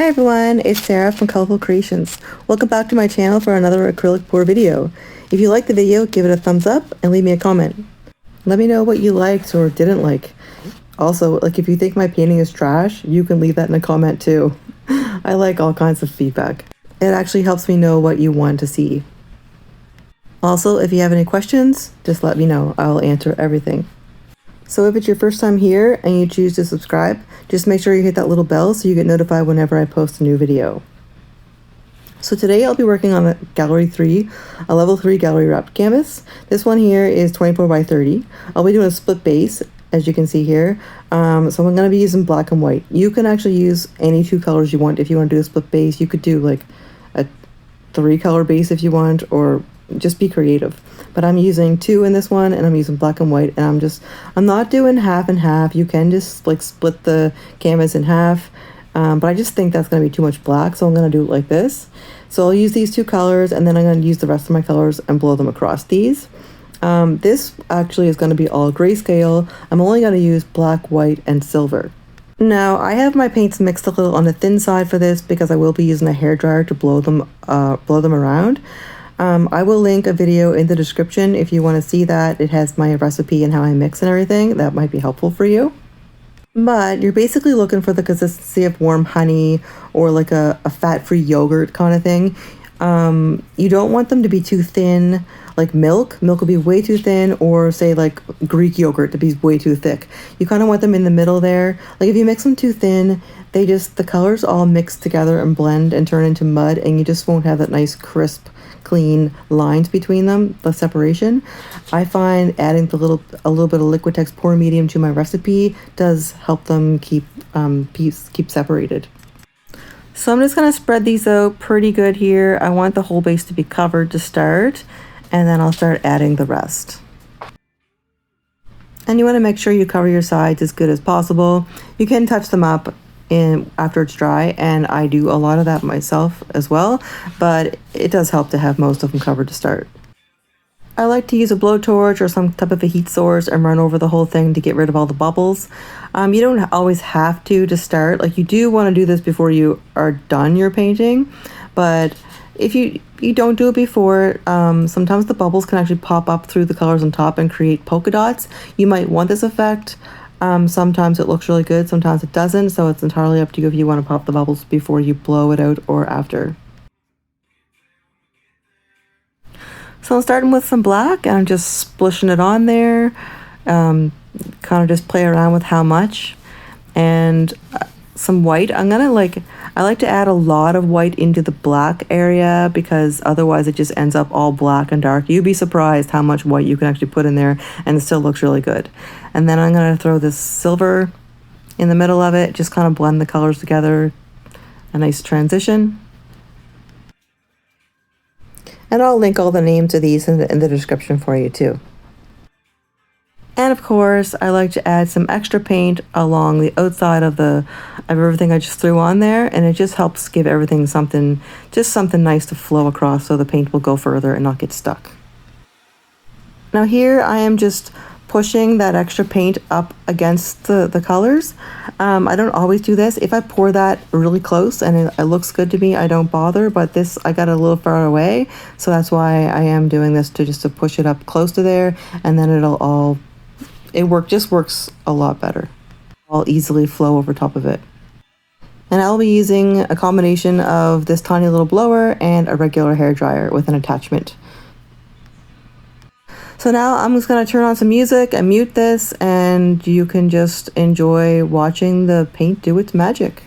Hi everyone, it's Sarah from Colorful Creations. Welcome back to my channel for another acrylic pour video. If you liked the video, give it a thumbs up and leave me a comment. Let me know what you liked or didn't like. Also, if you think my painting is trash, you can leave that in a comment too. I like all kinds of feedback. It actually helps me know what you want to see. Also, if you have any questions, just let me know. I'll answer everything. So if it's your first time here and you choose to subscribe, just make sure you hit that little bell so you get notified whenever I post a new video. So today I'll be working on a Gallery 3, a level 3 gallery wrapped canvas. This one here is 24 by 30. I'll be doing a split base, as you can see here. So I'm going to be using black and white. You can actually use any two colors you want. If you want to do a split base, you could do like a 3-color base if you want, or just be creative. But I'm using 2 in this one, and I'm using black and white, and I'm not doing half and half. You can just split the canvas in half, but I just think that's going to be too much black, so I'm going to do it like this. So I'll use these 2 colors, and then I'm going to use the rest of my colors and blow them across these. This actually is going to be all grayscale. I'm only going to use black, white, and silver. Now, I have my paints mixed a little on the thin side for this because I will be using a hairdryer to blow them around. I will link a video in the description if you want to see that. It has my recipe and how I mix and everything. That might be helpful for you. But you're basically looking for the consistency of warm honey or like a fat-free yogurt kind of thing. You don't want them to be too thin, like milk. Milk will be way too thin, or say like Greek yogurt to be way too thick. You kind of want them in the middle there. Like if you mix them too thin, the colors all mix together and blend and turn into mud, and you just won't have that nice crisp clean lines between them, the separation. I find adding a little bit of Liquitex pour medium to my recipe does help them keep separated. So I'm just going to spread these out pretty good here. I want the whole base to be covered to start, and then I'll start adding the rest. And you want to make sure you cover your sides as good as possible. You can touch them up after it's dry, and I do a lot of that myself as well, but it does help to have most of them covered to start. I like to use a blowtorch or some type of a heat source and run over the whole thing to get rid of all the bubbles. You don't always have to start. Like, you do want to do this before you are done your painting, but if you don't do it before, sometimes the bubbles can actually pop up through the colors on top and create polka dots. You might want this effect. Sometimes it looks really good, sometimes it doesn't, so it's entirely up to you if you want to pop the bubbles before you blow it out or after. So I'm starting with some black, and I'm just splishing it on there, kind of just play around with how much, and some white. I like to add a lot of white into the black area because otherwise it just ends up all black and dark. You'd be surprised how much white you can actually put in there and it still looks really good. And then I'm going to throw this silver in the middle of it, just kind of blend the colors together. A nice transition. And I'll link all the names of these in the description for you too. And of course, I like to add some extra paint along the outside of everything I just threw on there, and it just helps give everything something nice to flow across, so the paint will go further and not get stuck. Now here I am just pushing that extra paint up against the colors. I don't always do this. If I pour that really close and it looks good to me, I don't bother, but this I got a little far away, so that's why I am doing this, to push it up close to there, and then just works a lot better. I'll easily flow over top of it. And I'll be using a combination of this tiny little blower and a regular hairdryer with an attachment. So now I'm just going to turn on some music and mute this, and you can just enjoy watching the paint do its magic.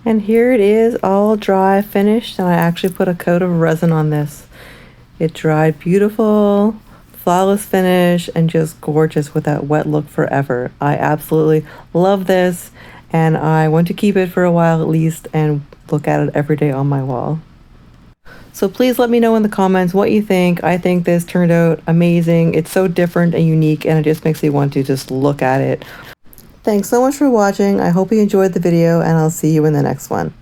And here it is, all dry, finished, and I actually put a coat of resin on this. It dried beautiful, flawless finish, and just gorgeous with that wet look forever. I absolutely love this, and I want to keep it for a while at least and look at it every day on my wall. So please let me know in the comments what you think. I think this turned out amazing. It's so different and unique, and it just makes me want to just look at it. Thanks so much for watching. I hope you enjoyed the video, and I'll see you in the next one.